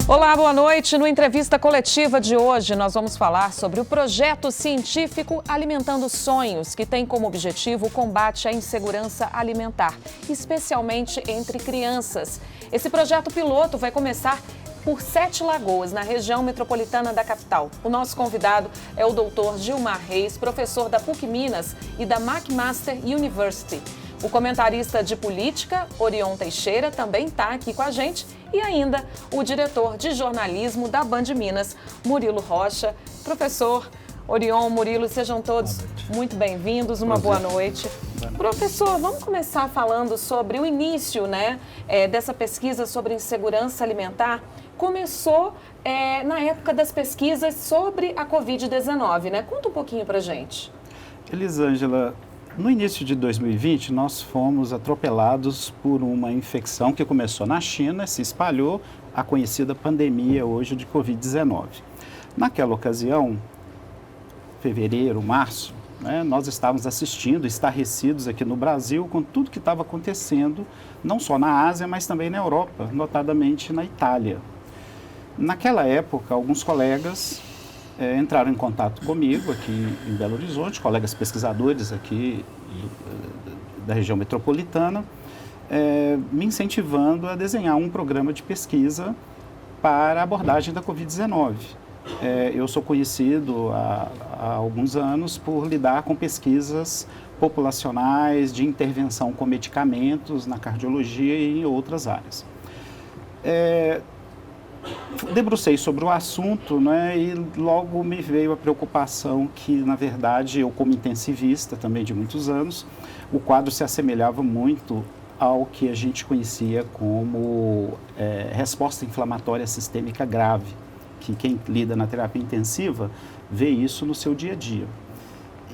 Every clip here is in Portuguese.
Olá, boa noite. No Entrevista Coletiva de hoje, nós vamos falar sobre o projeto científico Alimentando Sonhos, que tem como objetivo o combate à insegurança alimentar, especialmente entre crianças. Esse projeto piloto vai começar por 7 Lagoas, na região metropolitana da capital. O nosso convidado é o Dr. Gilmar Reis, professor da PUC Minas e da McMaster University. O comentarista de política, Orion Teixeira, também está aqui com a gente. E ainda o diretor de jornalismo da Band Minas, Murilo Rocha. Professor Orion, Murilo, sejam todos muito bem-vindos. Uma boa noite. Professor, vamos começar falando sobre o início, dessa pesquisa sobre insegurança alimentar. Começou na época das pesquisas sobre a Covid-19, né? Conta um pouquinho pra gente. Elisângela, no início de 2020, nós fomos atropelados por uma infecção que começou na China, se espalhou, a conhecida pandemia hoje de Covid-19. Naquela ocasião, fevereiro, março, nós estávamos assistindo, estarrecidos aqui no Brasil com tudo que estava acontecendo, não só na Ásia, mas também na Europa, notadamente na Itália. Naquela época, alguns colegas entraram em contato comigo aqui em Belo Horizonte, colegas pesquisadores aqui da região metropolitana, me incentivando a desenhar um programa de pesquisa para a abordagem da Covid-19. Eu sou conhecido há alguns anos por lidar com pesquisas populacionais de intervenção com medicamentos na cardiologia e em outras áreas. Debrucei sobre o assunto, e logo me veio a preocupação que, na verdade, eu como intensivista também de muitos anos, o quadro se assemelhava muito ao que a gente conhecia como resposta inflamatória sistêmica grave, que quem lida na terapia intensiva vê isso no seu dia a dia.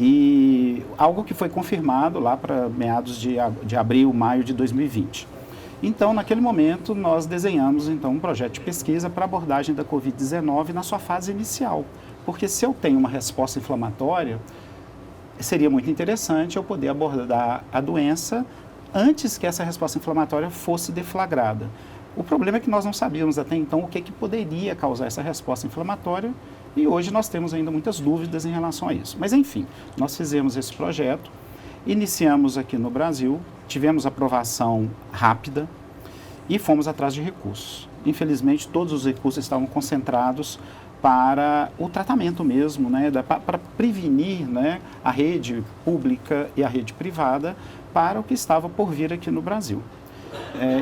E algo que foi confirmado lá para meados de abril, maio de 2020. Então, naquele momento, nós desenhamos um projeto de pesquisa para abordagem da Covid-19 na sua fase inicial. Porque se eu tenho uma resposta inflamatória, seria muito interessante eu poder abordar a doença antes que essa resposta inflamatória fosse deflagrada. O problema é que nós não sabíamos até então o que poderia causar essa resposta inflamatória e hoje nós temos ainda muitas dúvidas em relação a isso. Mas, enfim, nós fizemos esse projeto, iniciamos aqui no Brasil, tivemos aprovação rápida e fomos atrás de recursos. Infelizmente, todos os recursos estavam concentrados para o tratamento mesmo, para prevenir a rede pública e a rede privada para o que estava por vir aqui no Brasil.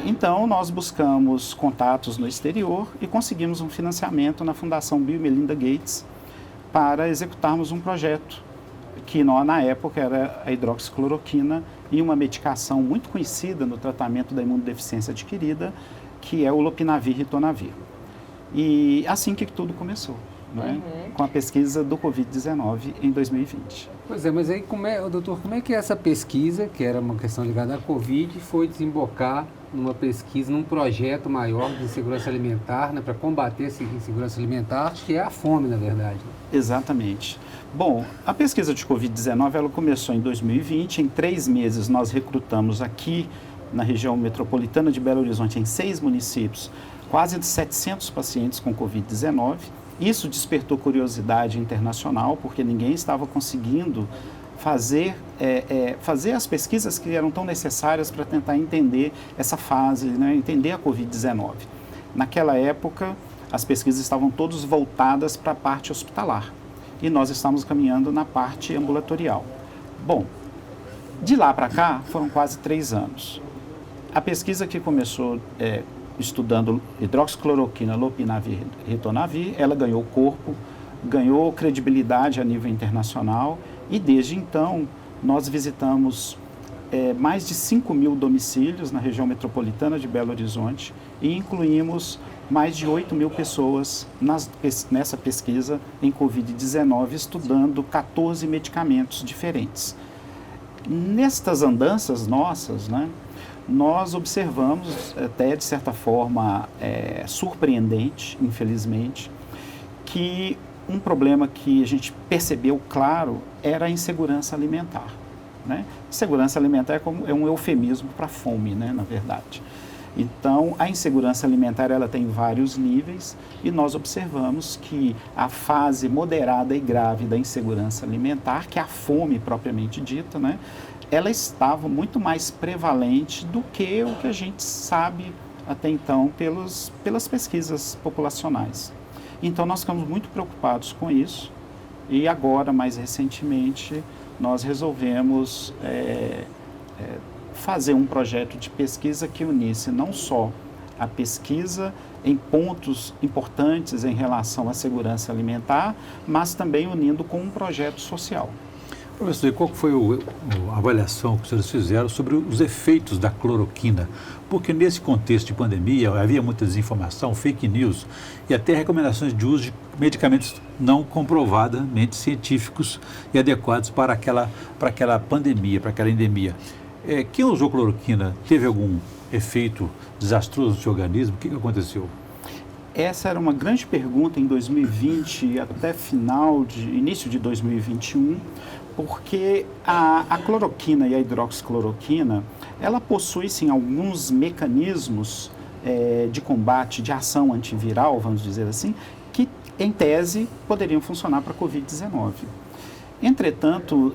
Então, nós buscamos contatos no exterior e conseguimos um financiamento na Fundação Bill e Melinda Gates para executarmos um projeto que na época era a hidroxicloroquina e uma medicação muito conhecida no tratamento da imunodeficiência adquirida, que é o lopinavir ritonavir. E assim que tudo começou, com a pesquisa do Covid-19 em 2020. Pois é, mas aí, doutor, como é que essa pesquisa, que era uma questão ligada à Covid, foi desembocar numa pesquisa, num projeto maior de segurança alimentar, para combater essa insegurança alimentar, que é a fome, na verdade? Exatamente. Bom, a pesquisa de Covid-19 ela começou em 2020. Em 3 meses, nós recrutamos aqui na região metropolitana de Belo Horizonte, em 6 municípios, quase 700 pacientes com Covid-19. Isso despertou curiosidade internacional, porque ninguém estava conseguindo fazer as pesquisas que eram tão necessárias para tentar entender essa fase, entender a Covid-19. Naquela época, as pesquisas estavam todas voltadas para a parte hospitalar e nós estávamos caminhando na parte ambulatorial. Bom, de lá para cá foram quase 3 anos. A pesquisa que começou estudando hidroxicloroquina, lopinavir, ritonavir, ela ganhou corpo, ganhou credibilidade a nível internacional e desde então nós visitamos mais de 5.000 domicílios na região metropolitana de Belo Horizonte e incluímos mais de 8.000 pessoas nessa pesquisa em Covid-19, estudando 14 medicamentos diferentes. Nestas andanças nossas, nós observamos, até de certa forma surpreendente, infelizmente, que um problema que a gente percebeu claro era a insegurança alimentar. Segurança alimentar é um eufemismo para fome, na verdade. Então, a insegurança alimentar ela tem vários níveis e nós observamos que a fase moderada e grave da insegurança alimentar, que é a fome propriamente dita, né, ela estava muito mais prevalente do que o que a gente sabe até então pelas pesquisas populacionais. Então, nós ficamos muito preocupados com isso e agora, mais recentemente, nós resolvemos fazer um projeto de pesquisa que unisse não só a pesquisa em pontos importantes em relação à segurança alimentar, mas também unindo com um projeto social. Professor, e qual foi a avaliação que os senhores fizeram sobre os efeitos da cloroquina? Porque nesse contexto de pandemia havia muita desinformação, fake news e até recomendações de uso de medicamentos não comprovadamente científicos e adequados para aquela pandemia, para aquela endemia. Quem usou cloroquina teve algum efeito desastroso no seu organismo? O que aconteceu? Essa era uma grande pergunta em 2020 e até início de 2021, porque a cloroquina e a hidroxicloroquina, ela possui sim alguns mecanismos de combate, de ação antiviral, vamos dizer assim, que em tese poderiam funcionar para a Covid-19. Entretanto,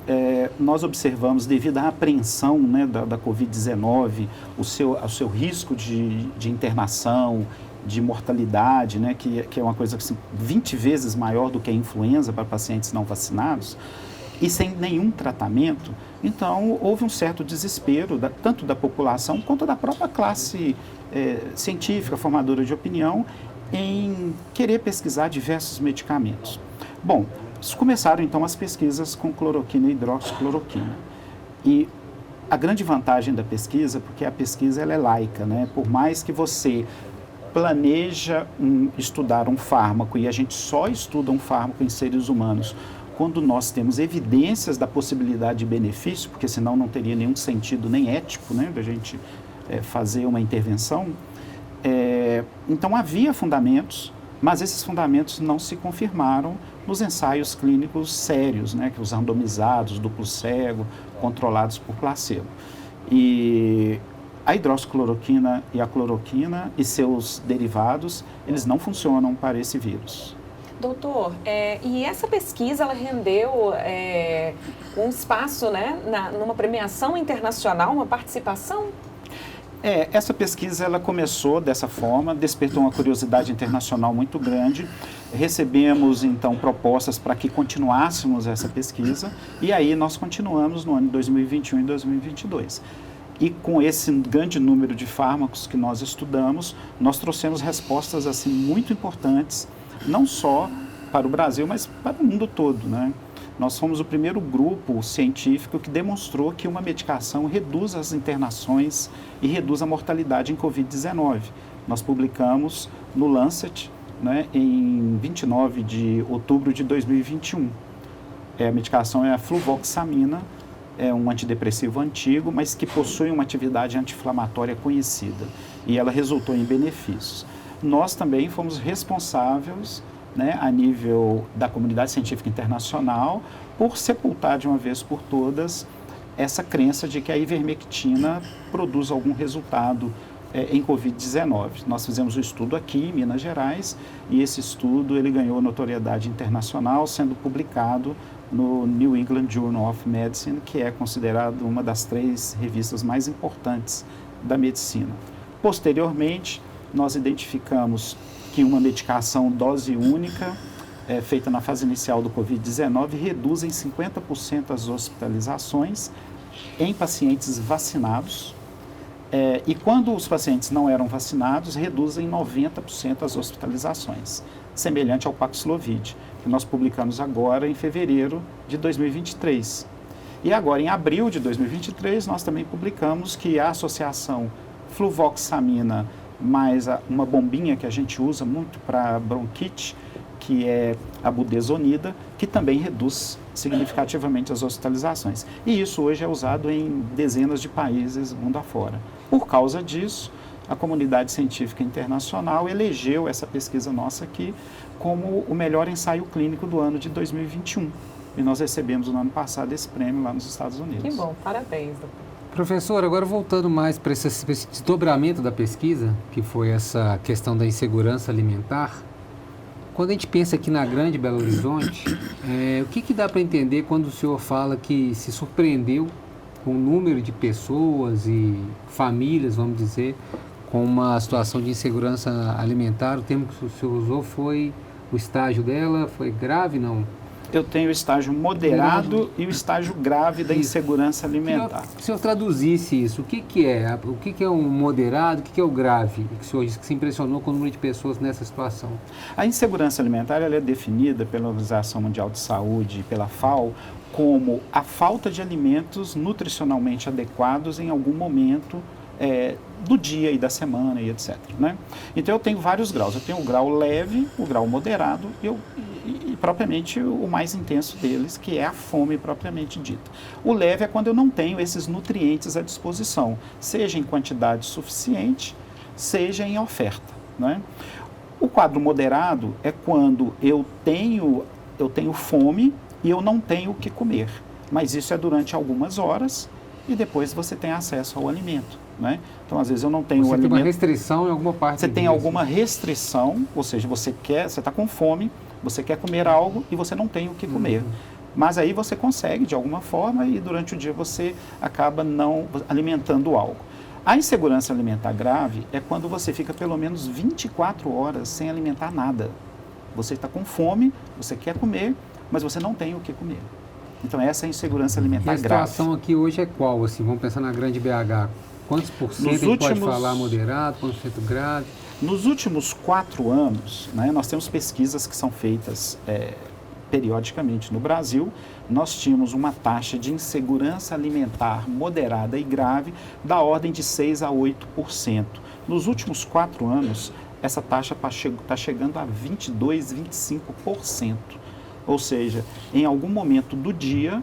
nós observamos, devido à apreensão, né, da Covid-19, o seu risco de internação, de mortalidade, né, que é uma coisa assim, 20 vezes maior do que a influenza para pacientes não vacinados, e sem nenhum tratamento, então houve um certo desespero, tanto da população quanto da própria classe científica, formadora de opinião, em querer pesquisar diversos medicamentos. Bom, começaram então as pesquisas com cloroquina e hidroxicloroquina. E a grande vantagem da pesquisa, porque a pesquisa ela é laica, né? Por mais que você planeja estudar um fármaco, e a gente só estuda um fármaco em seres humanos quando nós temos evidências da possibilidade de benefício, porque senão não teria nenhum sentido nem ético, né, da gente fazer uma intervenção. Então havia fundamentos, mas esses fundamentos não se confirmaram nos ensaios clínicos sérios, né, que os randomizados, duplo cego, controlados por placebo. E a hidroxicloroquina e a cloroquina e seus derivados, eles não funcionam para esse vírus. Doutor, e essa pesquisa ela rendeu um espaço, né, numa premiação internacional, uma participação? Essa pesquisa ela começou dessa forma, despertou uma curiosidade internacional muito grande. Recebemos, então, propostas para que continuássemos essa pesquisa e aí nós continuamos no ano de 2021 e 2022. E com esse grande número de fármacos que nós estudamos, nós trouxemos respostas assim, muito importantes, não só para o Brasil, mas para o mundo todo, né? Nós fomos o primeiro grupo científico que demonstrou que uma medicação reduz as internações e reduz a mortalidade em Covid-19. Nós publicamos no Lancet, né, em 29 de outubro de 2021. A medicação é a fluvoxamina, é um antidepressivo antigo, mas que possui uma atividade anti-inflamatória conhecida. E ela resultou em benefícios. Nós também fomos responsáveis, né, a nível da comunidade científica internacional, por sepultar de uma vez por todas essa crença de que a ivermectina produz algum resultado em Covid-19. Nós fizemos um estudo aqui em Minas Gerais e esse estudo ele ganhou notoriedade internacional, sendo publicado no New England Journal of Medicine, que é considerado uma das 3 revistas mais importantes da medicina. Posteriormente, nós identificamos que uma medicação dose única, feita na fase inicial do Covid-19, reduz em 50% as hospitalizações em pacientes vacinados. E quando os pacientes não eram vacinados, reduz em 90% as hospitalizações, semelhante ao Paxlovid, que nós publicamos agora em fevereiro de 2023. E agora, em abril de 2023, nós também publicamos que a associação fluvoxamina mais uma bombinha que a gente usa muito para bronquite, que é a budesonida, que também reduz significativamente as hospitalizações. E isso hoje é usado em dezenas de países mundo afora. Por causa disso, a comunidade científica internacional elegeu essa pesquisa nossa aqui como o melhor ensaio clínico do ano de 2021. E nós recebemos no ano passado esse prêmio lá nos Estados Unidos. Que bom, parabéns, doutor. Professor, agora voltando mais para esse desdobramento da pesquisa, que foi essa questão da insegurança alimentar, quando a gente pensa aqui na Grande Belo Horizonte, o que dá para entender quando o senhor fala que se surpreendeu com o número de pessoas e famílias, vamos dizer, com uma situação de insegurança alimentar? O termo que o senhor usou foi o estágio dela, foi grave, não? Eu tenho o estágio moderado e o estágio grave da insegurança alimentar. Se o senhor traduzisse isso, o que é? O que é um moderado, o que é o grave? Que o senhor disse que se impressionou com o número de pessoas nessa situação. A insegurança alimentar ela é definida pela Organização Mundial de Saúde e pela FAO como a falta de alimentos nutricionalmente adequados em algum momento do dia e da semana e etc. Né? Então eu tenho vários graus. Eu tenho o grau leve, o grau moderado e propriamente o mais intenso deles, que é a fome propriamente dita. O leve é quando eu não tenho esses nutrientes à disposição, seja em quantidade suficiente, seja em oferta. Né? O quadro moderado é quando eu tenho fome e eu não tenho o que comer, mas isso é durante algumas horas e depois você tem acesso ao alimento. Né? Então, às vezes eu não tenho o alimento. Você tem uma restrição em alguma parte. Você tem alguma restrição, ou seja, você está com fome, você quer comer algo e você não tem o que comer. Mas aí você consegue de alguma forma e durante o dia você acaba não alimentando algo. A insegurança alimentar grave é quando você fica pelo menos 24 horas sem alimentar nada. Você está com fome, você quer comer, mas você não tem o que comer. Então essa é a insegurança alimentar grave. A situação aqui hoje é qual? Assim, vamos pensar na Grande BH. Quantos por cento a gente pode falar moderado, quantos por cento grave? Nos últimos 4 anos, né, nós temos pesquisas que são feitas periodicamente no Brasil. Nós tínhamos uma taxa de insegurança alimentar moderada e grave da ordem de 6 a 8%. Nos últimos 4 anos, essa taxa está chegando a 22, 25%. Ou seja, em algum momento do dia,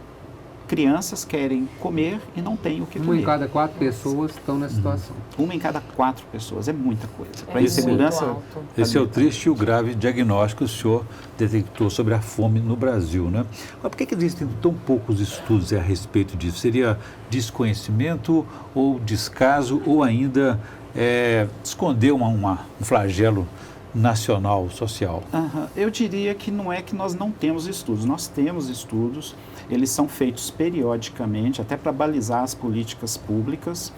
crianças querem comer e não têm o que comer. Uma em cada 4 pessoas estão nessa situação. Uma em cada 4 pessoas, é muita coisa. Para insegurança. Esse é o triste e o grave diagnóstico que o senhor detectou sobre a fome no Brasil, né? Mas por que existem tão poucos estudos a respeito disso? Seria desconhecimento ou descaso ou ainda esconder um flagelo nacional, social? Eu diria que não é que nós não temos estudos. Nós temos estudos, eles são feitos periodicamente, até para balizar as políticas públicas.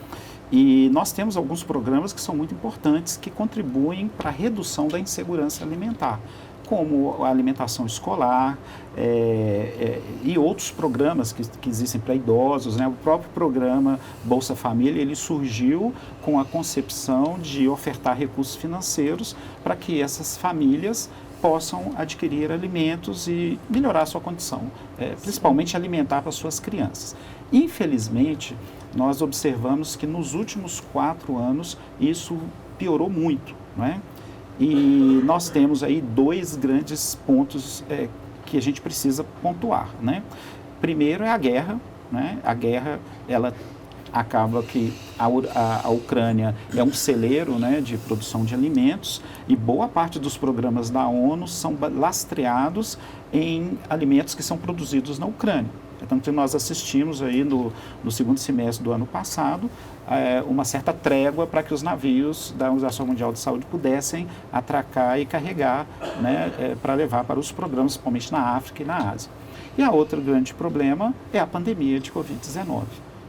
E nós temos alguns programas que são muito importantes, que contribuem para a redução da insegurança alimentar, como a alimentação escolar e outros programas que existem para idosos. Né? O próprio programa Bolsa Família, ele surgiu com a concepção de ofertar recursos financeiros para que essas famílias possam adquirir alimentos e melhorar a sua condição, principalmente alimentar para suas crianças. Infelizmente, nós observamos que nos últimos 4 anos isso piorou muito, não é? E nós temos aí 2 grandes pontos que a gente precisa pontuar, né? Primeiro é a guerra, né? A guerra, ela acaba que a Ucrânia é um celeiro, né, de produção de alimentos e boa parte dos programas da ONU são lastreados em alimentos que são produzidos na Ucrânia. Então, nós assistimos aí no segundo semestre do ano passado uma certa trégua para que os navios da Organização Mundial de Saúde pudessem atracar e carregar, né, para levar para os programas, principalmente na África e na Ásia. E a outro grande problema é a pandemia de Covid-19,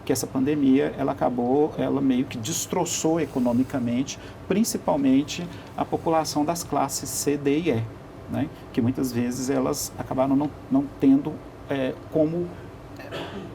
que essa pandemia, ela meio que destroçou economicamente, principalmente a população das classes C, D e E, né, que muitas vezes elas acabaram não tendo como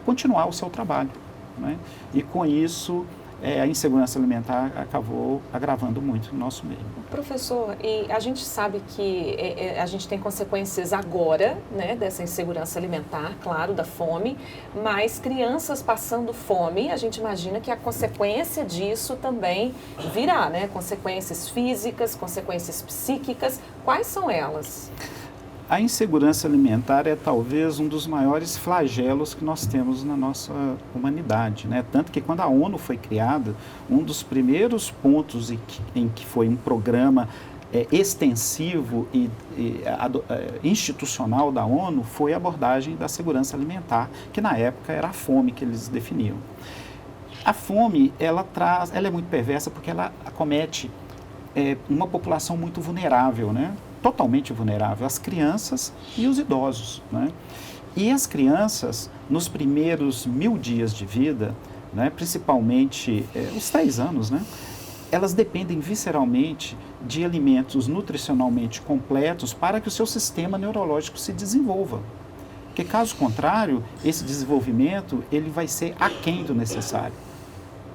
continuar o seu trabalho, né? E com isso a insegurança alimentar acabou agravando muito no nosso meio. Professor, e a gente sabe que a gente tem consequências agora, né, dessa insegurança alimentar, claro, da fome, mas crianças passando fome, a gente imagina que a consequência disso também virá, né? Consequências físicas, consequências psíquicas. Quais são elas? A insegurança alimentar é talvez um dos maiores flagelos que nós temos na nossa humanidade, né? Tanto que quando a ONU foi criada, um dos primeiros pontos em que foi um programa extensivo e institucional da ONU foi a abordagem da segurança alimentar, que na época era a fome que eles definiam. A fome, ela é muito perversa porque ela acomete uma população muito vulnerável, né? Totalmente vulnerável, as crianças e os idosos, né? E as crianças, nos primeiros 1000 dias de vida, né, principalmente os 3 anos, né, elas dependem visceralmente de alimentos nutricionalmente completos para que o seu sistema neurológico se desenvolva. Porque, caso contrário, esse desenvolvimento ele vai ser aquém do necessário.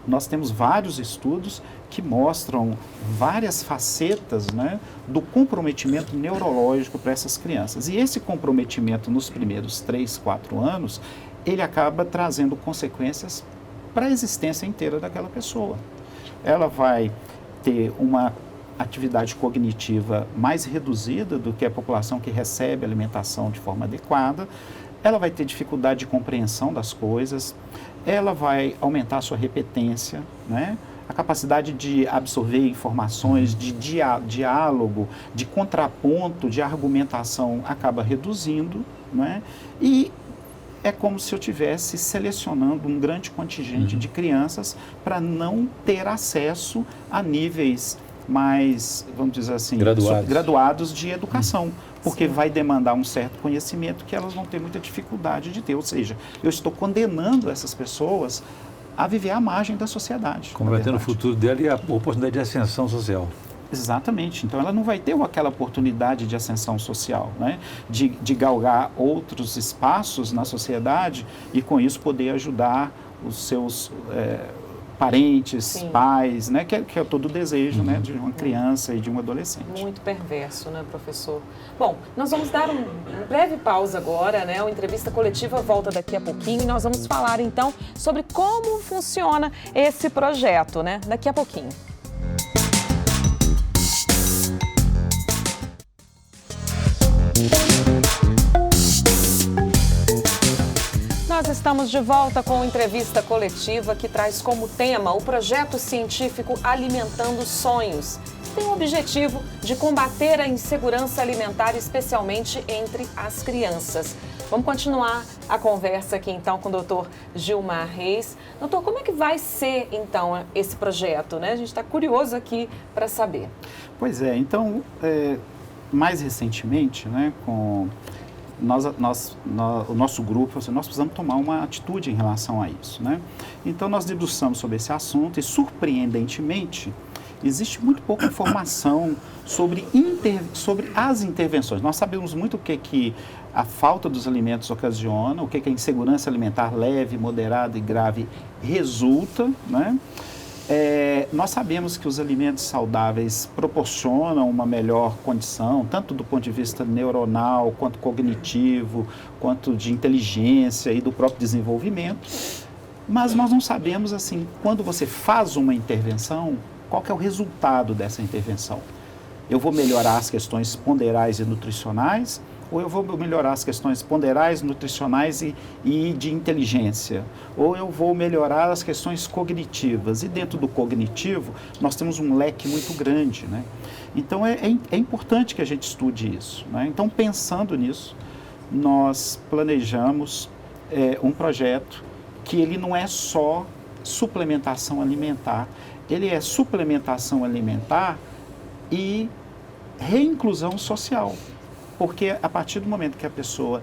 Nós temos vários estudos que mostram várias facetas, né, do comprometimento neurológico para essas crianças. E esse comprometimento nos primeiros 3, 4 anos, ele acaba trazendo consequências para a existência inteira daquela pessoa. Ela vai ter uma atividade cognitiva mais reduzida do que a população que recebe alimentação de forma adequada, ela vai ter dificuldade de compreensão das coisas, ela vai aumentar a sua repetência, né? A capacidade de absorver informações, de diálogo, de contraponto, de argumentação acaba reduzindo, né? E é como se eu estivesse selecionando um grande contingente de crianças para não ter acesso a níveis mais, vamos dizer assim, graduados de educação, porque vai demandar um certo conhecimento que elas vão ter muita dificuldade de ter. Ou seja, eu estou condenando essas pessoas a viver à margem da sociedade. Comprometendo o futuro dela e a oportunidade de ascensão social. Exatamente. Então, ela não vai ter aquela oportunidade de ascensão social, né? De galgar outros espaços na sociedade e, com isso, poder ajudar os seus parentes, Sim. pais, né? Que é todo o desejo, né? De uma criança e de um adolescente. Muito perverso, né, professor? Bom, nós vamos dar uma breve pausa agora, né? A entrevista coletiva volta daqui a pouquinho e nós vamos falar, então, sobre como funciona esse projeto, né? Daqui a pouquinho. Nós estamos de volta com entrevista coletiva que traz como tema o projeto científico Alimentando Sonhos. Tem o objetivo de combater a insegurança alimentar, especialmente entre as crianças. Vamos continuar a conversa aqui então com o doutor Gilmar Reis. Doutor, como é que vai ser então esse projeto, né? A gente está curioso aqui para saber. Pois é, então, mais recentemente, né, com... o nosso grupo, nós precisamos tomar uma atitude em relação a isso, né? Então, nós debruçamos sobre esse assunto e, surpreendentemente, existe muito pouca informação sobre as intervenções. Nós sabemos muito o que a falta dos alimentos ocasiona, o que a insegurança alimentar leve, moderada e grave resulta, né? Nós sabemos que os alimentos saudáveis proporcionam uma melhor condição, tanto do ponto de vista neuronal, quanto cognitivo, quanto de inteligência e do próprio desenvolvimento, mas nós não sabemos, assim, quando você faz uma intervenção, qual que é o resultado dessa intervenção. Eu vou melhorar as questões ponderais e nutricionais, ou eu vou melhorar as questões ponderais, nutricionais e de inteligência, ou eu vou melhorar as questões cognitivas. E dentro do cognitivo, nós temos um leque muito grande, né? Então, é importante que a gente estude isso, né? Então, pensando nisso, nós planejamos um projeto que ele não é só suplementação alimentar, ele é suplementação alimentar e reinclusão social. Porque a partir do momento que a pessoa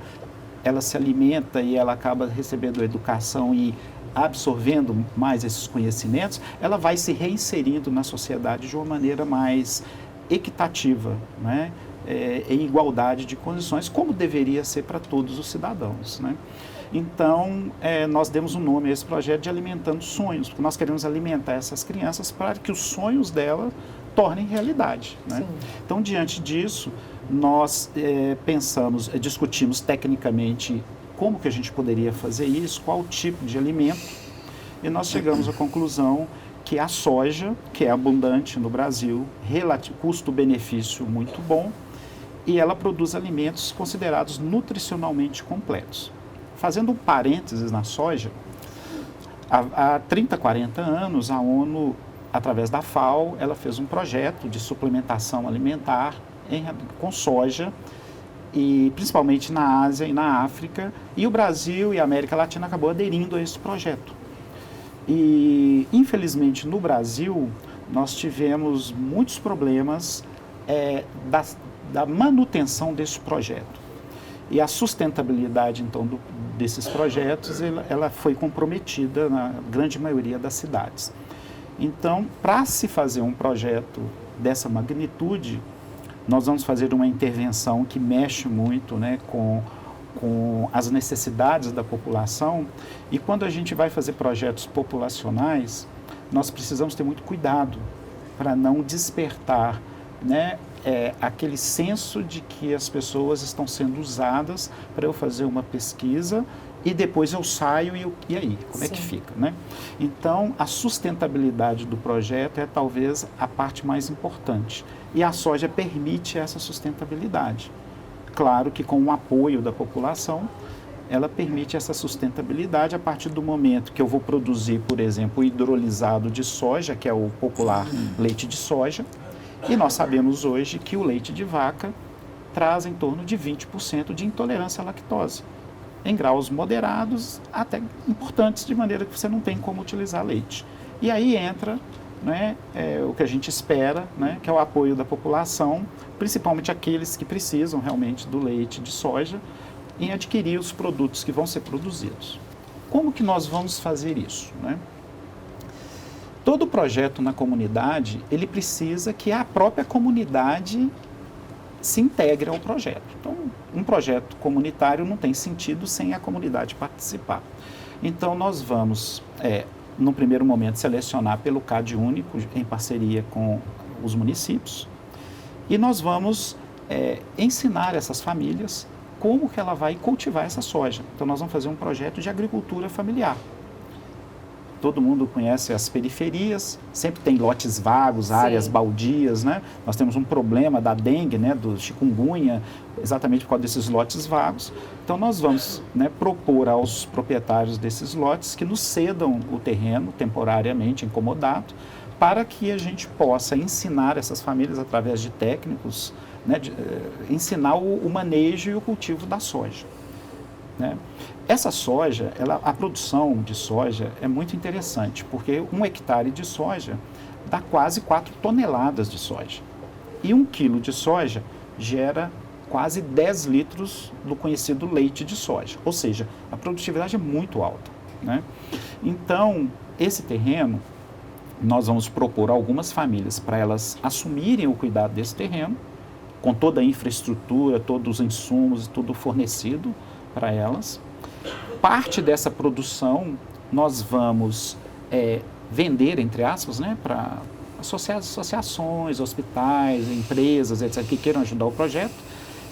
ela se alimenta e ela acaba recebendo educação e absorvendo mais esses conhecimentos, ela vai se reinserindo na sociedade de uma maneira mais equitativa, né? Em igualdade de condições, como deveria ser para todos os cidadãos, né? Então, nós demos um nome a esse projeto de Alimentando Sonhos, porque nós queremos alimentar essas crianças para que os sonhos delas tornem realidade, né? Então, diante disso, nós discutimos tecnicamente como que a gente poderia fazer isso, qual tipo de alimento, e nós chegamos à conclusão que a soja, que é abundante no Brasil, custo-benefício muito bom, e ela produz alimentos considerados nutricionalmente completos. Fazendo um parênteses na soja, há 30, 40 anos, a ONU, através da FAO, ela fez um projeto de suplementação alimentar com soja, e principalmente na Ásia e na África, e o Brasil e a América Latina acabou aderindo a esse projeto. E, infelizmente, no Brasil, nós tivemos muitos problemas da manutenção desse projeto. E a sustentabilidade, então, desses projetos, ela foi comprometida na grande maioria das cidades. Então, para se fazer um projeto dessa magnitude, nós vamos fazer uma intervenção que mexe muito, né, com as necessidades da população. E quando a gente vai fazer projetos populacionais, nós precisamos ter muito cuidado para não despertar, né, aquele senso de que as pessoas estão sendo usadas para eu fazer uma pesquisa e depois eu saio e aí, como é que fica, né? Então, a sustentabilidade do projeto é talvez a parte mais importante. E a soja permite essa sustentabilidade. Claro que com o apoio da população, ela permite essa sustentabilidade a partir do momento que eu vou produzir, por exemplo, o hidrolisado de soja, que é o popular leite de soja, e nós sabemos hoje que o leite de vaca traz em torno de 20% de intolerância à lactose, em graus moderados até importantes, de maneira que você não tem como utilizar leite. E aí entra, né, o que a gente espera, né, que é o apoio da população, principalmente aqueles que precisam realmente do leite de soja, em adquirir os produtos que vão ser produzidos. Como que nós vamos fazer isso, né? Todo projeto na comunidade, ele precisa que a própria comunidade se integre ao projeto. Então, um projeto comunitário não tem sentido sem a comunidade participar. Então, nós vamos, no primeiro momento, selecionar pelo CAD único, em parceria com os municípios, e nós vamos ensinar essas famílias como que ela vai cultivar essa soja. Então, nós vamos fazer um projeto de agricultura familiar. Todo mundo conhece as periferias, sempre tem lotes vagos, áreas baldias, né? Nós temos um problema da dengue, né, do chikungunya, exatamente por causa desses lotes vagos. Então, nós vamos, né, propor aos proprietários desses lotes que nos cedam o terreno temporariamente incomodado, para que a gente possa ensinar essas famílias, através de técnicos, né, ensinar o manejo e o cultivo da soja, né? Essa soja, a produção de soja é muito interessante, porque 1 hectare de soja dá quase 4 toneladas de soja. E 1 quilo de soja gera quase 10 litros do conhecido leite de soja. Ou seja, a produtividade é muito alta, né? Então, esse terreno, nós vamos propor a algumas famílias para elas assumirem o cuidado desse terreno, com toda a infraestrutura, todos os insumos e tudo fornecido para elas. Parte dessa produção nós vamos vender, entre aspas, né, para associações, hospitais, empresas, etc., que queiram ajudar o projeto.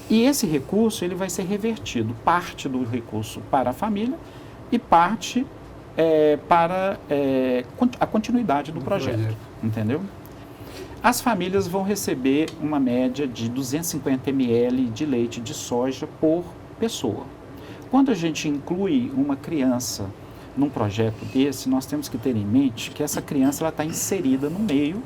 E esse recurso ele vai ser revertido, parte do recurso para a família e parte para a continuidade do projeto, entendeu? As famílias vão receber uma média de 250 ml de leite de soja por pessoa. Quando a gente inclui uma criança num projeto desse, nós temos que ter em mente que essa criança está inserida no meio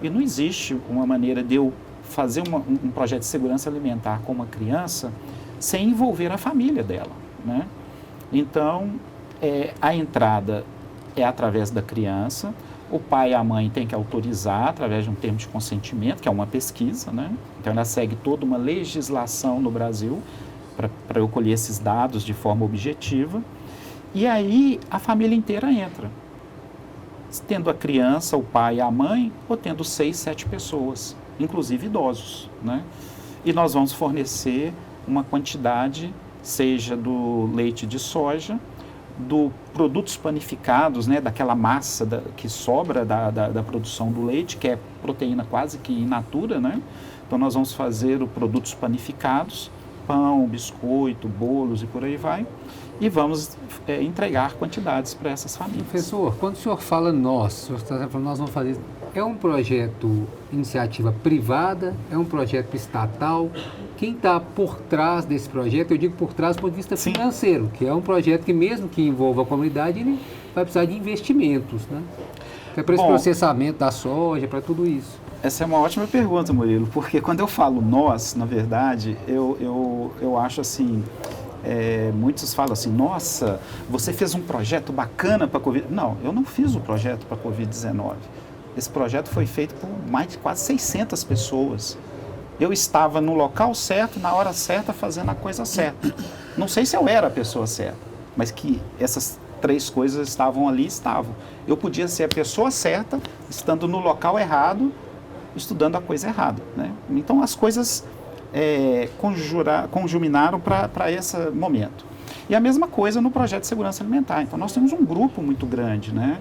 e não existe uma maneira de eu fazer um projeto de segurança alimentar com uma criança sem envolver a família dela, né? Então, a entrada é através da criança, o pai e a mãe têm que autorizar através de um termo de consentimento, que é uma pesquisa, né? Então, ela segue toda uma legislação no Brasil para eu colher esses dados de forma objetiva. E aí a família inteira entra, tendo a criança, o pai e a mãe, ou tendo 6, 7 pessoas, inclusive idosos, né? E nós vamos fornecer uma quantidade, seja do leite de soja, do produtos panificados, né, daquela massa que sobra da produção do leite, que é proteína quase que in natura, né? Então nós vamos fazer os produtos panificados, pão, biscoito, bolos e por aí vai, e vamos entregar quantidades para essas famílias. Professor, quando o senhor fala nós, o senhor está falando nós vamos fazer, é um projeto iniciativa privada, é um projeto estatal? Quem está por trás desse projeto? Eu digo por trás do ponto de vista financeiro, que é um projeto que mesmo que envolva a comunidade, ele vai precisar de investimentos, né? Até para esse processamento da soja, para tudo isso. Essa é uma ótima pergunta, Murilo, porque quando eu falo nós, na verdade, eu acho assim, muitos falam assim, nossa, você fez um projeto bacana para a Covid. Não, eu não fiz o projeto para a Covid-19. Esse projeto foi feito por mais de quase 600 pessoas. Eu estava no local certo, na hora certa, fazendo a coisa certa. Não sei se eu era a pessoa certa, mas que essas 3 coisas estavam ali, estavam. Eu podia ser a pessoa certa, estando no local errado, estudando a coisa errada, né? Então, as coisas conjuminaram para esse momento. E a mesma coisa no projeto de segurança alimentar. Então, nós temos um grupo muito grande, né?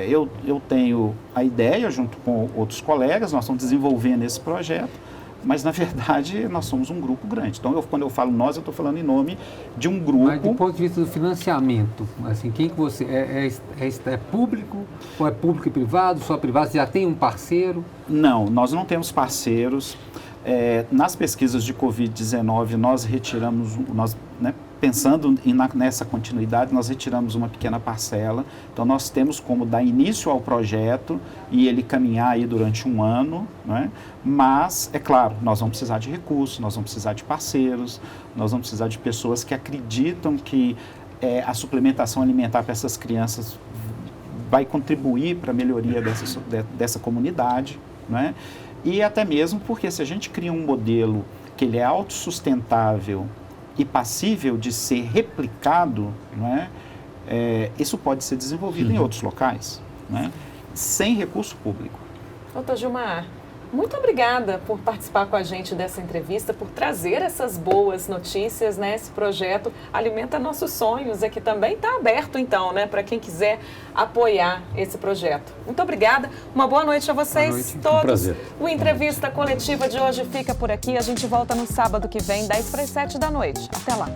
Eu tenho a ideia, junto com outros colegas, nós estamos desenvolvendo esse projeto, mas, na verdade, nós somos um grupo grande. Então, quando eu falo nós, eu estou falando em nome de um grupo... Mas, do ponto de vista do financiamento, assim, quem que você... É público ou é público e privado? Só privado? Você já tem um parceiro? Não, nós não temos parceiros. Nas pesquisas de Covid-19, nós retiramos... Pensando nessa continuidade, nós retiramos uma pequena parcela. Então, nós temos como dar início ao projeto e ele caminhar aí durante um ano, né? Mas, é claro, nós vamos precisar de recursos, nós vamos precisar de parceiros, nós vamos precisar de pessoas que acreditam que a suplementação alimentar para essas crianças vai contribuir para a melhoria dessa comunidade, né? E até mesmo porque se a gente cria um modelo que ele é autossustentável e passível de ser replicado, né, isso pode ser desenvolvido em outros locais, né, sem recurso público. Doutor Gilmar, muito obrigada por participar com a gente dessa entrevista, por trazer essas boas notícias, né? Esse projeto Alimenta Nossos Sonhos aqui também está aberto, então, né, para quem quiser apoiar esse projeto. Muito obrigada, uma boa noite a vocês todos. Um prazer. O Entrevista Coletiva de hoje fica por aqui, a gente volta no sábado que vem, 6:50 da noite. Até lá.